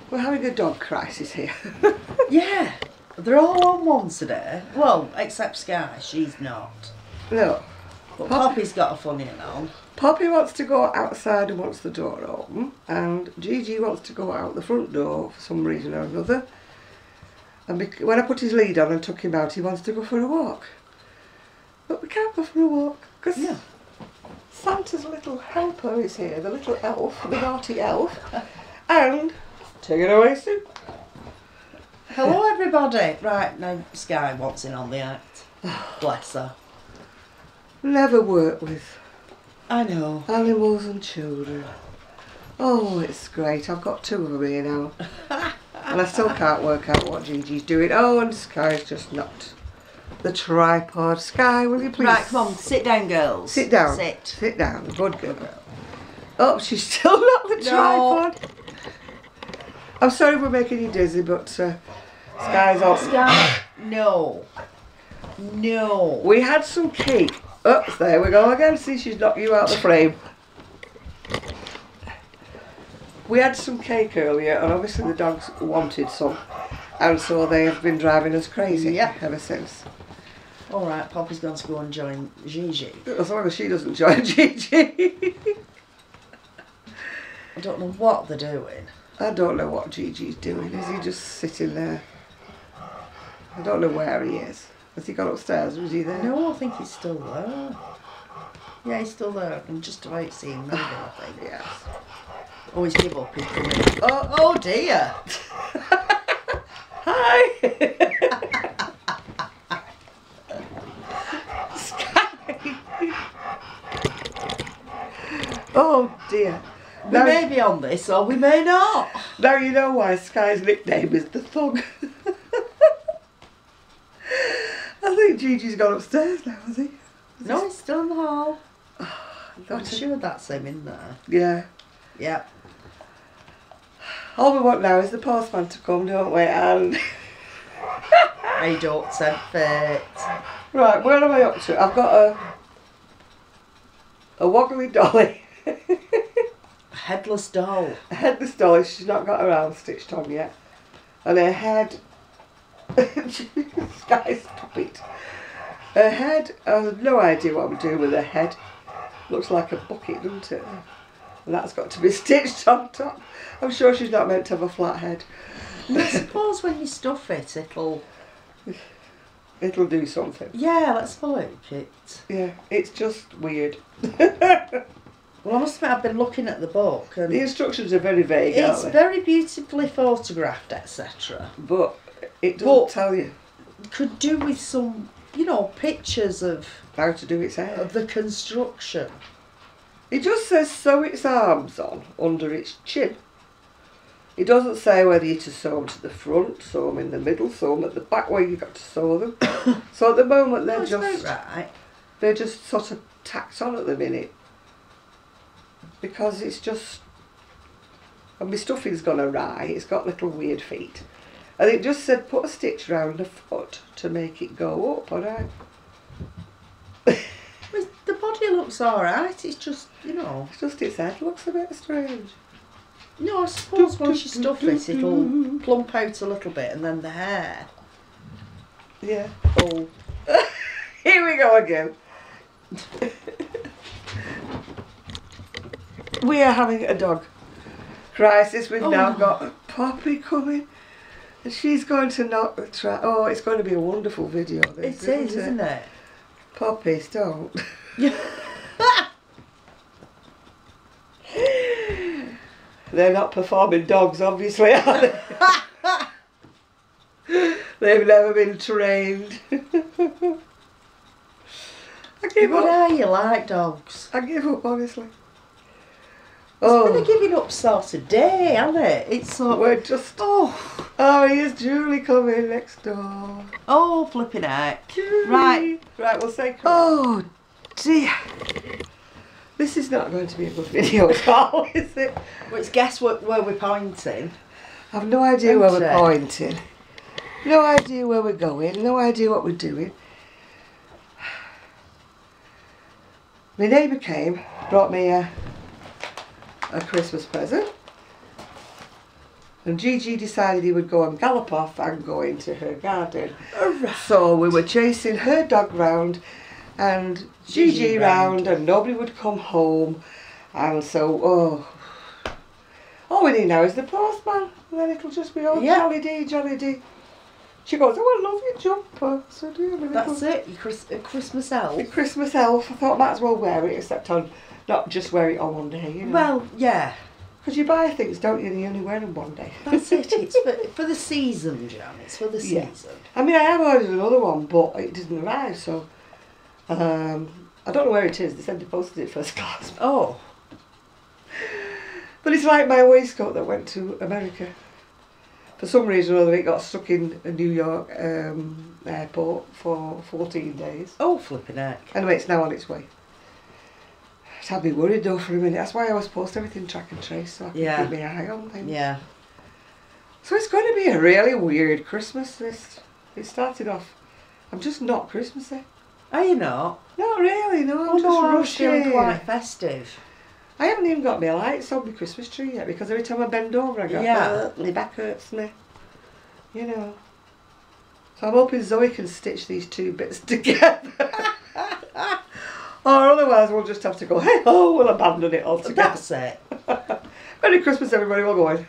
We're having a dog crisis here. Yeah, they're all on one today. Well, except Sky, she's not. No. But Poppy's got a funny one on. Poppy wants to go outside and wants the door open, and Gigi wants to go out the front door for some reason or another. And when I put his lead on and took him out, he wants to go for a walk. But we can't go for a walk because Santa's little helper is here, the little elf, the naughty elf. And take it away, Sue. Hello, everybody. Right, now Sky wants in on the act. Bless her. Never work with I know. animals and children. Oh, it's great. I've got two of them here now. And I still can't work out what Gigi's doing. Oh, and Sky's just knocked the tripod. Sky, will you please? Right, come on, sit down, girls. Sit down. Sit down. Good girl. Oh, she's still knocked the tripod. I'm sorry we're making you dizzy, but Sky's off. Sky, no. No. We had some cake. Oh, there we go again. See, she's knocked you out the frame. We had some cake earlier, and obviously the dogs wanted some, and so they have been driving us crazy ever since. All right, Poppy's going to go and join Gigi. As long as she doesn't join Gigi. I don't know what they're doing. I don't know what Gigi's doing. Is he just sitting there? I don't know where he is. Has he gone upstairs or is he there? No, I think he's still there. Yeah, he's still there. I can just about see him moving, I think. Yes. Oh, he's give up. He's coming. Oh dear. Hi. Sky. Oh dear. We may be on this or we may not. Now you know why Sky's nickname is the Thug. I think Gigi's gone upstairs now, has he? No, he's still in the hall. I'm sure that's him in there. Yeah. Yeah. All we want now is the postman to come, don't we? And I don't send fit. right, where am I up to? I've got a wobbly dolly. A headless doll. A headless dolly. She's not got her arms stitched on yet, and her head. Sky, stop it. Her head. I have no idea what I'm doing with her head. Looks like a bucket, doesn't it? And that's got to be stitched on top. I'm sure she's not meant to have a flat head. I suppose when you stuff it, it'll do something. Yeah, let's follow it. Yeah, it's just weird. Well, I must admit, I've been looking at the book. And the instructions are very vague, it's aren't they? very beautifully photographed, etc. But it doesn't tell you. Could do with some, you know, pictures of how to do its hair. Of the construction. It just says sew its arms on under its chin. It doesn't say whether you're to sew them to the front, sew them in the middle, sew them at the back where you've got to sew them. So at the moment they're just sort of tacked on at the minute. Because it's just, and my stuffing's gone awry, it's got little weird feet. And it just said put a stitch round the foot to make it go up, alright? The body looks alright, it's just, you know. It's just its head looks a bit strange. No, I suppose once you stuff it, it'll plump out a little bit and then the hair. Yeah. Oh. Here we go again. We are having a dog crisis. We've now got Poppy coming. And she's going to knock the trap. Oh, it's going to be a wonderful video. This, isn't it? Poppies, don't. They're not performing dogs, obviously, are they? They've never been trained. I give up. What are you like, dogs? I give up, honestly. It's been a giving up sort of day, hasn't it? It's sort we're just. Oh, here's Julie coming next door. Oh, flipping heck. Julie. Right, we'll say come. Oh dear. This is not going to be a good video at all, is it? Well, it's guess where we're pointing. I've no idea where we're pointing. No idea where we're going. No idea what we're doing. My neighbour came, brought me a Christmas present. And Gigi decided he would go and gallop off and go into her garden. Alright. So we were chasing her dog round and Gigi round, and nobody would come home. And so, all we need now is the postman, and then it'll just be all jolly dee, jolly dee. She goes, oh, I love your jumper. So That's it, your Christmas elf. The Christmas elf. I thought I might as well wear it, except on, not just wear it on one day, you know. Well, yeah. Because you buy things, don't you, and you only wear them one day. That's it, it's for the season, Jan, it's for the season. I mean, I have ordered another one, but it didn't arrive, so I don't know where it is. They said they posted it first class. Oh. But it's like my waistcoat that went to America. For some reason or other, it got stuck in a New York airport for 14 days. Oh, flipping heck. Anyway, it's now on its way. It had me worried though for a minute. That's why I always post everything track and trace, so I can keep my eye on things. Yeah. So it's going to be a really weird Christmas. It started off, I'm just not Christmassy. Are you not? Not really, no. I'm just I'm rushy. feeling quite festive. I haven't even got my lights on my Christmas tree yet, because every time I bend over I go, my back hurts me. You know. So I'm hoping Zoe can stitch these two bits together. Or otherwise we'll just have to go, hey ho, we'll abandon it altogether. That's it. Merry Christmas everybody, we're going.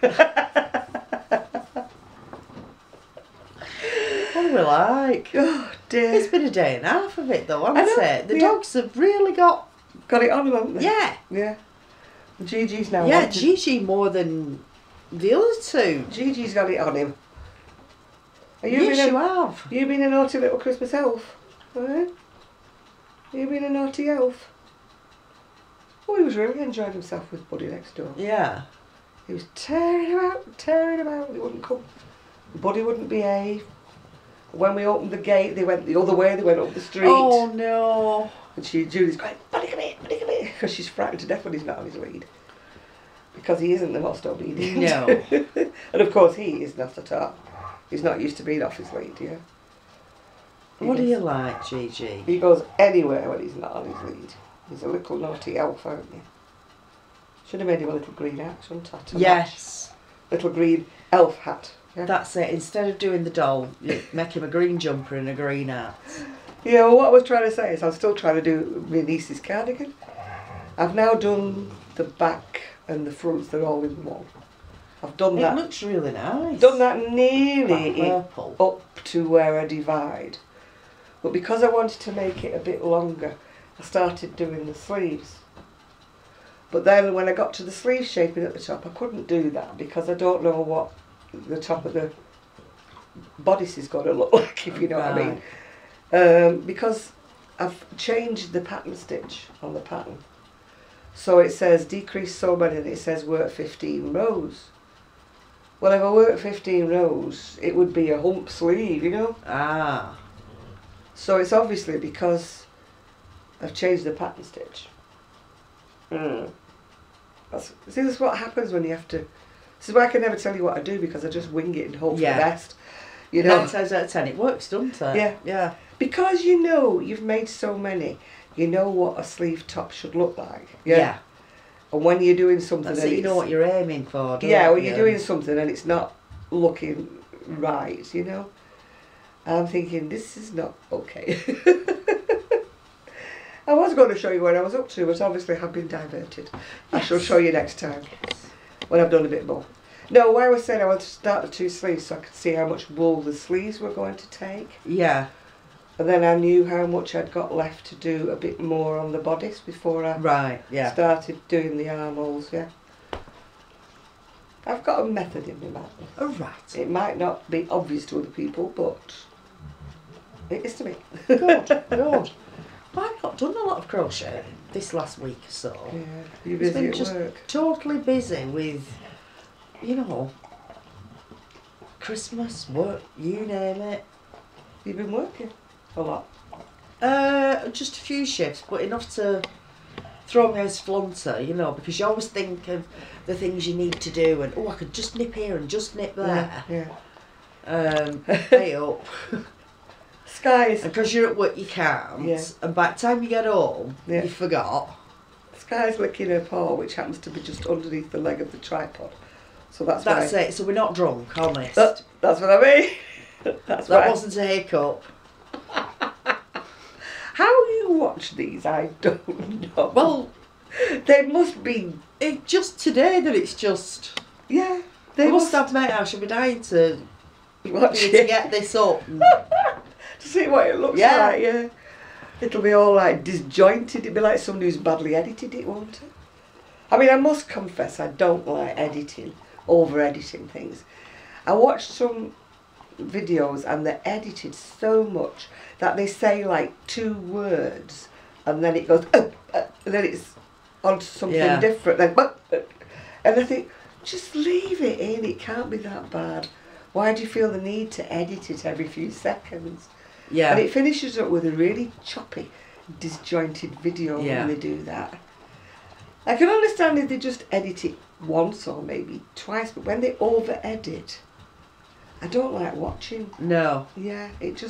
What are we like? Oh dear. It's been a day and a half of it though, hasn't it? The yeah. dogs have really got it on, haven't they? Yeah. Yeah. Gigi's now Yeah, wanted... Gigi more than the other two. Gigi's got it on him. Are Yes, you have. You been a naughty little Christmas elf? Eh? You been a naughty elf? Oh, he was really enjoying himself with Buddy next door. Yeah. He was tearing about. He wouldn't come. Buddy wouldn't behave. When we opened the gate, they went the other way. They went up the street. Oh no. And Julie's going, Buddy, come here, Buddy, come here. Because she's frightened to death when he's not on his lead. Because he isn't the most obedient. No. And of course he is not at all. He's not used to being off his lead, yeah. What do you like, Gigi? He goes anywhere when he's not on his lead. He's a little naughty elf, aren't you? Should have made him a little green hat, shouldn't I? Yes. Little green elf hat. Yeah? That's it. Instead of doing the doll, you make him a green jumper and a green hat. Yeah, well, what I was trying to say is I'm still trying to do my niece's cardigan. I've now done the back and the fronts, they're all in one. I've done that. It looks really nice. Done that nearly purple. up to where I divide. But because I wanted to make it a bit longer, I started doing the sleeves. But then when I got to the sleeve shaping at the top, I couldn't do that because I don't know what the top of the bodice is going to look like, if you know what I mean. Because I've changed the pattern stitch on the pattern. So it says decrease so many and it says work 15 rows. Well, if I work 15 rows, it would be a hump sleeve, you know? Ah. So it's obviously because I've changed the pattern stitch. See, this is what happens when you have to... This is why I can never tell you what I do, because I just wing it and hope for the best. You know? 9 times out of 10 it works, doesn't it? Yeah. Yeah. Because you know you've made so many, you know what a sleeve top should look like. Yeah. And when you're doing something... That's it, you know what you're aiming for, don't you? Yeah, when you're doing something and it's not looking right, you know? I'm thinking, this is not okay. I was going to show you what I was up to, but obviously have been diverted. I shall show you next time, when I've done a bit more. No, why I was saying I wanted to start the 2 sleeves so I could see how much wool the sleeves were going to take. Yeah. And then I knew how much I'd got left to do a bit more on the bodice before I started doing the armholes, yeah. I've got a method in my madness. Oh, right. It might not be obvious to other people, but it is to me. Good, good. I've not done a lot of crochet this last week or so. Yeah, you're busy been at just work. Totally busy with, you know, Christmas, work, you name it. You've been working a lot. Just a few shifts, but enough to throw me as flunter, you know, because you always think of the things you need to do and, oh, I could just nip here and just nip there. Yeah. Pay up. Sky's... And because you're at work, you can't. Yeah. And by the time you get home, you forgot. Sky's licking her paw, which happens to be just underneath the leg of the tripod. So that's it. So we're not drunk, honest. That's what I mean. That wasn't a hiccup. How you watch these, I don't know. Well, they must be. It's just today that it's just. Yeah, they must admit I should be dying to watch to get this up. To see what it looks like, yeah. It'll be all like disjointed. It'll be like somebody who's badly edited it, won't it? I mean, I must confess, I don't like editing, over-editing things. I watched some videos and they're edited so much that they say like 2 words and then it goes, and then it's onto something different. Then, and I think, just leave it in, it can't be that bad. Why do you feel the need to edit it every few seconds? Yeah. And it finishes up with a really choppy, disjointed video when they do that. I can understand if they just edit it once or maybe twice, but when they over-edit, I don't like watching. No. Yeah, it's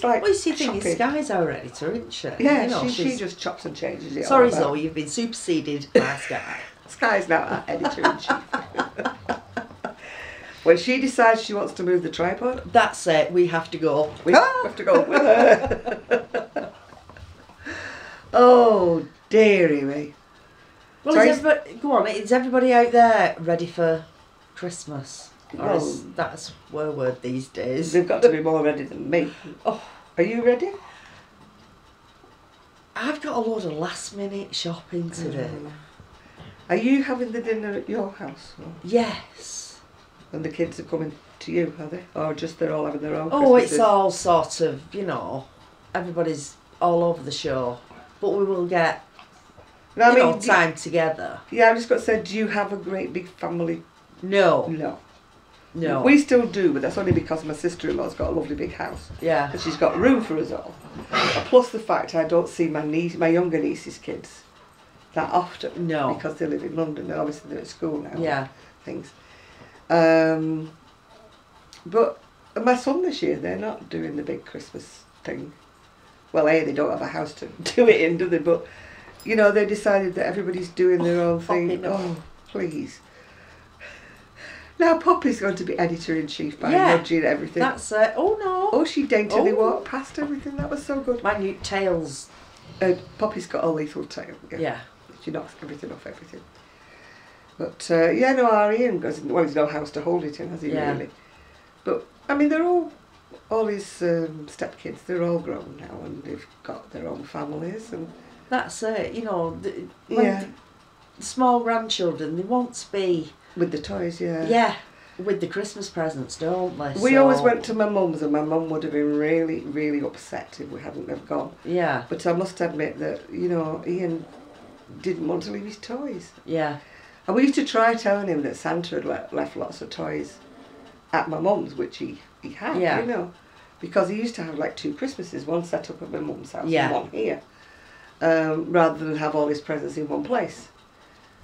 like. Well, you see, thing is, Sky's our editor, isn't she? Yeah, you know, she just chops and changes it. Sorry, Zoe, you've been superseded by Sky. Sky's now our editor-in-chief. When she decides she wants to move the tripod, that's it. We have to go. We have to go with her. Oh, dearie me. Well, go on. Is everybody out there ready for Christmas? Or is that a swear word these days? They've got to be more ready than me. Oh, are you ready? I've got a load of last-minute shopping to do. Are you having the dinner at your house? Or? Yes. And the kids are coming to you, are they? Or just they're all having their own Christmases? It's all sort of, everybody's all over the show. But we will get, time together. Yeah, I've just got to say, do you have a great big family? No. We still do, but that's only because my sister-in-law's got a lovely big house. Yeah. And she's got room for us all. Plus the fact I don't see my younger niece's kids that often. No. Because they live in London and obviously they're at school now. Yeah. Things. But my son this year, they're not doing the big Christmas thing. Well, they don't have a house to do it in, do they? But, they decided that everybody's doing their own thing. Oh, please. Now Poppy's going to be editor-in-chief by nudging everything. That's it. Oh, no. Oh, she daintily walked past everything. That was so good. Minute tails. Poppy's got a lethal tail. Yeah. She knocks everything off everything. But, our Ian goes, well, he's no house to hold it in, has he, really? But, I mean, they're all his stepkids, they're all grown now and they've got their own families. And that's it, the small grandchildren, they want to be... With the toys, Yeah, with the Christmas presents, don't they? We always went to my mum's and my mum would have been really, really upset if we hadn't have gone. Yeah. But I must admit that, Ian didn't want to leave his toys. Yeah. And we used to try telling him that Santa had left lots of toys at my mum's, which he had, because he used to have like 2 Christmases, one set up at my mum's house and one here, rather than have all his presents in one place.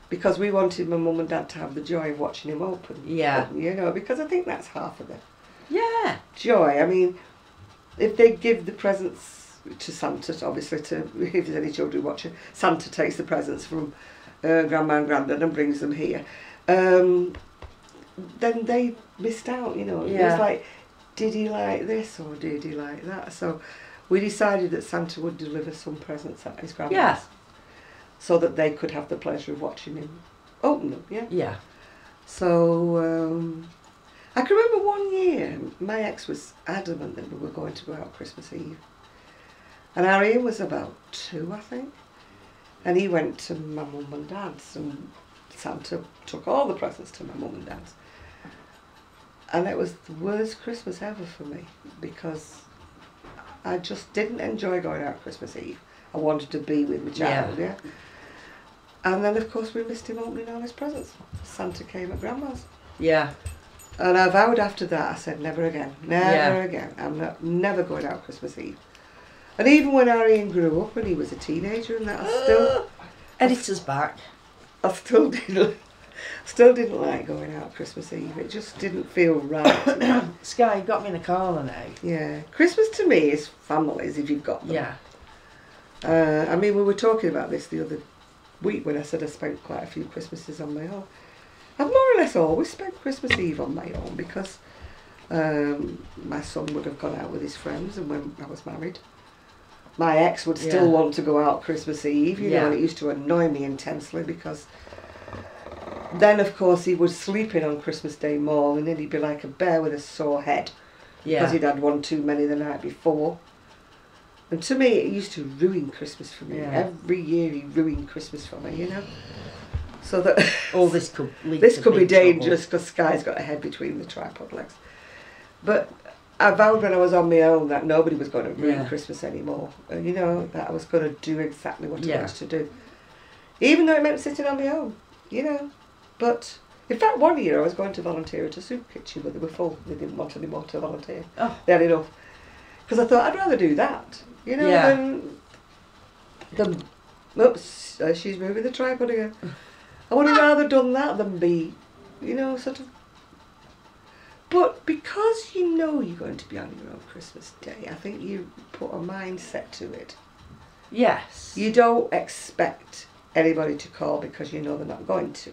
Because we wanted my mum and dad to have the joy of watching him open. Yeah. Because I think that's half of the joy. I mean, if they give the presents to Santa, obviously, if there's any children watching, Santa takes the presents from Grandma and Grandad and brings them here. Then they missed out, It was like, did he like this or did he like that? So we decided that Santa would deliver some presents at his grandma's. Yeah. So that they could have the pleasure of watching him open them, Yeah. So, I can remember one year, my ex was adamant that we were going to go out Christmas Eve. And our Ian was about 2, I think. And he went to my mum and dad's and Santa took all the presents to my mum and dad's. And it was the worst Christmas ever for me because I just didn't enjoy going out Christmas Eve. I wanted to be with my child, And then, of course, we missed him opening all his presents. Santa came at Grandma's. Yeah. And I vowed after that, I said, never again. Never again. I'm never going out Christmas Eve. And even when Ian grew up and he was a teenager and that, I still... Editor's back. I still didn't like going out Christmas Eve. It just didn't feel right. Sky, you got me in a corner now. Yeah. Christmas to me is families if you've got them. Yeah. I mean, we were talking about this the other week when I said I spent quite a few Christmases on my own. I've more or less always spent Christmas Eve on my own because my son would have gone out with his friends, and when I was married, my ex would still want to go out Christmas Eve, you know, and it used to annoy me intensely because then, of course, he was sleeping on Christmas Day morning and he'd be like a bear with a sore head because he'd had one too many the night before. And to me, it used to ruin Christmas for me. Yeah. Every year he ruined Christmas for me, you know. So that this could be dangerous because Sky's got a head between the tripod legs. But I vowed when I was on my own that nobody was going to ruin Christmas anymore. And, you know, that I was going to do exactly what I wanted to do. Even though it meant sitting on my own, you know. But, in fact, one year I was going to volunteer at a soup kitchen, but they were full. They didn't want any more to volunteer. Oh. They had enough. Because I thought, I'd rather do that, you know, than oops, she's moving the tripod again. I would have rather done that than be, you know, sort of. But because you know you're going to be on your own Christmas Day, I think you put a mindset to it. Yes. You don't expect anybody to call because you know they're not going to.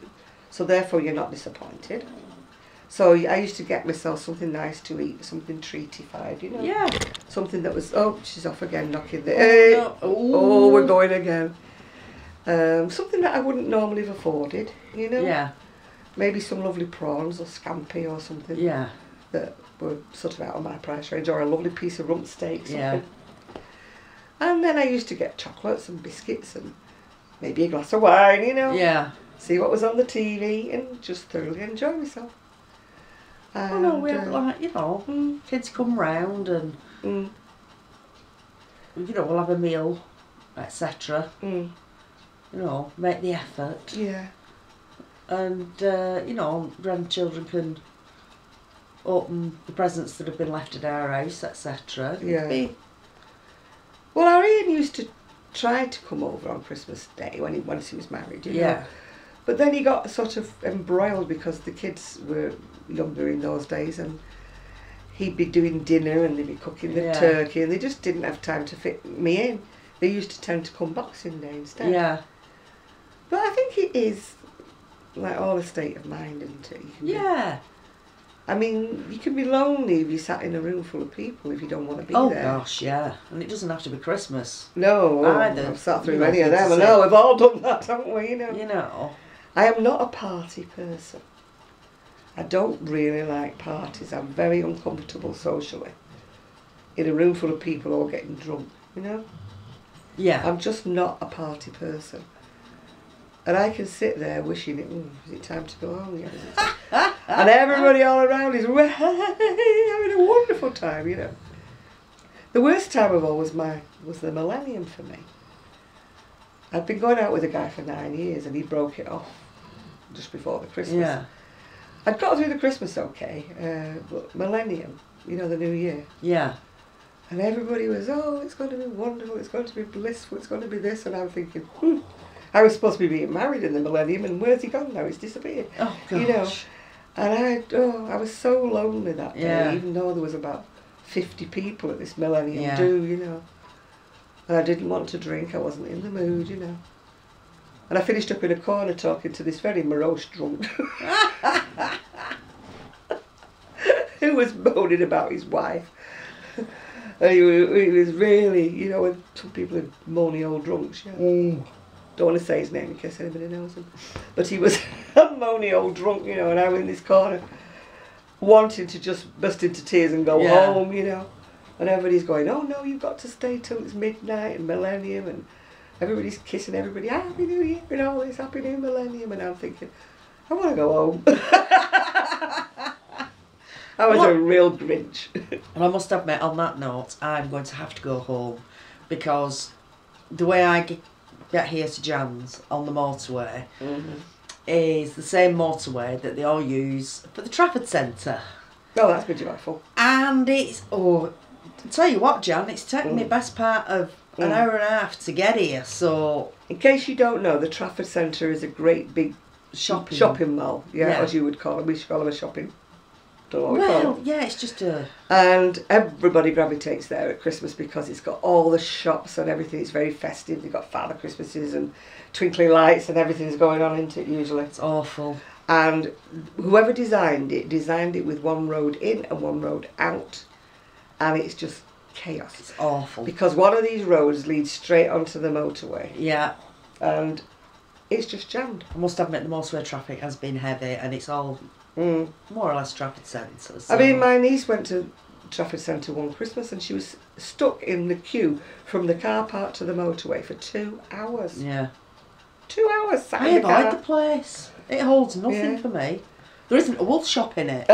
So therefore you're not disappointed. So I used to get myself something nice to eat, something treatified, you know. Yeah. Something that was, oh, she's off again, knocking the, hey, oh, we're going again. Something that I wouldn't normally have afforded, you know. Yeah. Maybe some lovely prawns or scampi or something. Yeah. That were sort of out of my price range, or a lovely piece of rump steak, something. Yeah. And then I used to get chocolates and biscuits and maybe a glass of wine, you know. Yeah. See what was on the TV and just thoroughly enjoy myself. And, we have, like, you know, kids come round and, you know, we'll have a meal, etc. You know, make the effort. Yeah. And, you know, grandchildren can open the presents that have been left at our house, etc. Yeah. Well, our Ian used to try to come over on Christmas Day once he was married, you know. But then he got sort of embroiled because the kids were younger in those days, and he'd be doing dinner and they'd be cooking the turkey, and they just didn't have time to fit me in. They used to tend to come Boxing Day instead. Yeah. But I think it is like all a state of mind, isn't it? I mean, you can be lonely if you sat in a room full of people if you don't want to be there. Oh gosh, yeah. And it doesn't have to be Christmas. No, either. I've sat through many of them. I know, we've all done that, haven't we? You know. I am not a party person. I don't really like parties. I'm very uncomfortable socially. In a room full of people all getting drunk, you know? Yeah. I'm just not a party person. And I can sit there wishing is it time to go home yet? And everybody all around is having a wonderful time, you know. The worst time of all was the Millennium for me. I'd been going out with a guy for 9 years and he broke it off just before the Christmas. Yeah. I'd got through the Christmas okay, but Millennium, you know, the New Year. Yeah. And everybody was, oh, it's going to be wonderful, it's going to be blissful, it's going to be this, and I'm thinking, I was supposed to be being married in the Millennium, and where's he gone now? He's disappeared. Oh, gosh. You know, and I was so lonely that day, even though there was about 50 people at this Millennium do, you know. And I didn't want to drink, I wasn't in the mood, you know. And I finished up in a corner talking to this very morose drunk who was moaning about his wife. And he was really, you know, when some people are moany old drunks, don't want to say his name in case anybody knows him. But he was a moany old drunk, you know, and I'm in this corner wanting to just burst into tears and go home, you know. And everybody's going, oh no, you've got to stay till it's midnight and Millennium, and everybody's kissing everybody, Happy New Year and all this, Happy New Millennium, and I'm thinking, I want to go home. I was a real Grinch. And I must admit, on that note, I'm going to have to go home because the way I get here to Jan's on the motorway is the same motorway that they all use for the Trafford Centre. Oh, that's good, joyful. And it's, I'll tell you what, Jan, it's taken me best part of an hour and a half to get here, so... In case you don't know, the Trafford Centre is a great big shopping mall, as you would call it. We should call it a shopping. Well, yeah, it's just a... And everybody gravitates there at Christmas because it's got all the shops and everything. It's very festive. They've got Father Christmases and twinkling lights and everything's going on into it usually. It's awful. And whoever designed it with one road in and one road out, and it's just chaos. It's awful. Because one of these roads leads straight onto the motorway. Yeah. And it's just jammed. I must admit the motorway traffic has been heavy, and it's all more or less Trafford Centre. So. I mean, my niece went to Trafford Centre one Christmas and she was stuck in the queue from the car park to the motorway for 2 hours. Yeah. 2 hours sat I in the avoid car. the place. It holds nothing for me. There isn't a wool shop in it.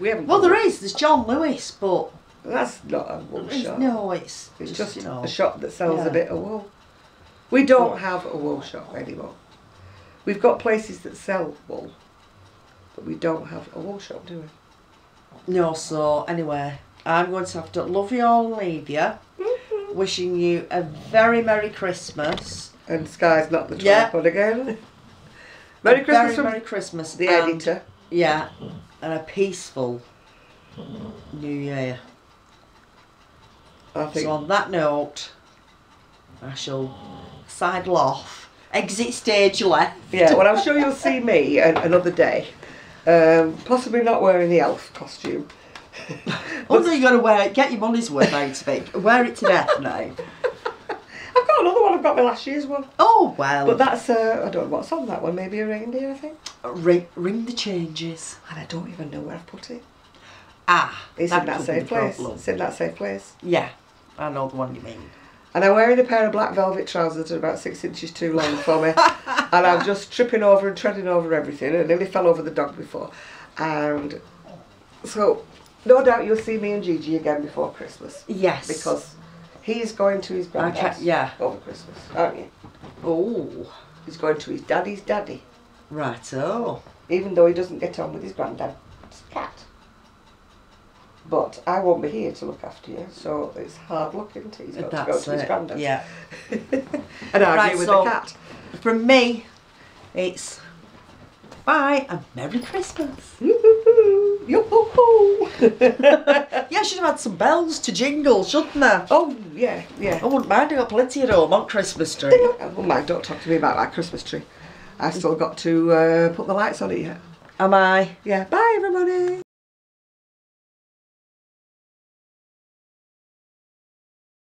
We haven't. Well, there is. There's John Lewis, but that's not a wool shop. No, it's just you know, a shop that sells a bit of wool. We don't have a wool shop anymore. We've got places that sell wool, but we don't have a wool shop, do we? No. So anyway, I'm going to have to love you all and leave you. Wishing you a very Merry Christmas. And Sky's not the tripod again. Merry Christmas from Merry Christmas, the editor. Yeah, and a peaceful New Year. I think. So on that note, I shall sidle off, exit stage left. Yeah, well, I'm sure you'll see me another day. Possibly not wearing the elf costume. Also, you got to get your money's worth out of it. Wear it to death now. I've got another one. I've got my last year's one. Oh well. But that's I don't know what's on that one. Maybe a reindeer, I think. Ring the changes. And I don't even know where I've put it. It's in that safe place. It's in that safe place. Yeah, I know the one you mean. And I'm wearing a pair of black velvet trousers that are about 6 inches too long for me. And I'm just tripping over and treading over everything. I nearly fell over the dog before. And so, no doubt you'll see me and Gigi again before Christmas. Yes. Because he's going to his granddad's over Christmas, aren't you? Oh. He's going to his daddy's daddy. Right-o. Even though he doesn't get on with his granddad's cat. But I won't be here to look after you, so it's hard luck, isn't it? He's got to go to his granddad. Yeah. And argue with the cat. From me, it's bye and Merry Christmas. Yo-ho-ho! Yeah, I should have had some bells to jingle, shouldn't I? Oh, yeah, yeah. I wouldn't mind, I've got plenty at home on Christmas tree. Oh my, don't talk to me about that Christmas tree. I've still got to put the lights on it yet. Am I? Yeah, bye everybody.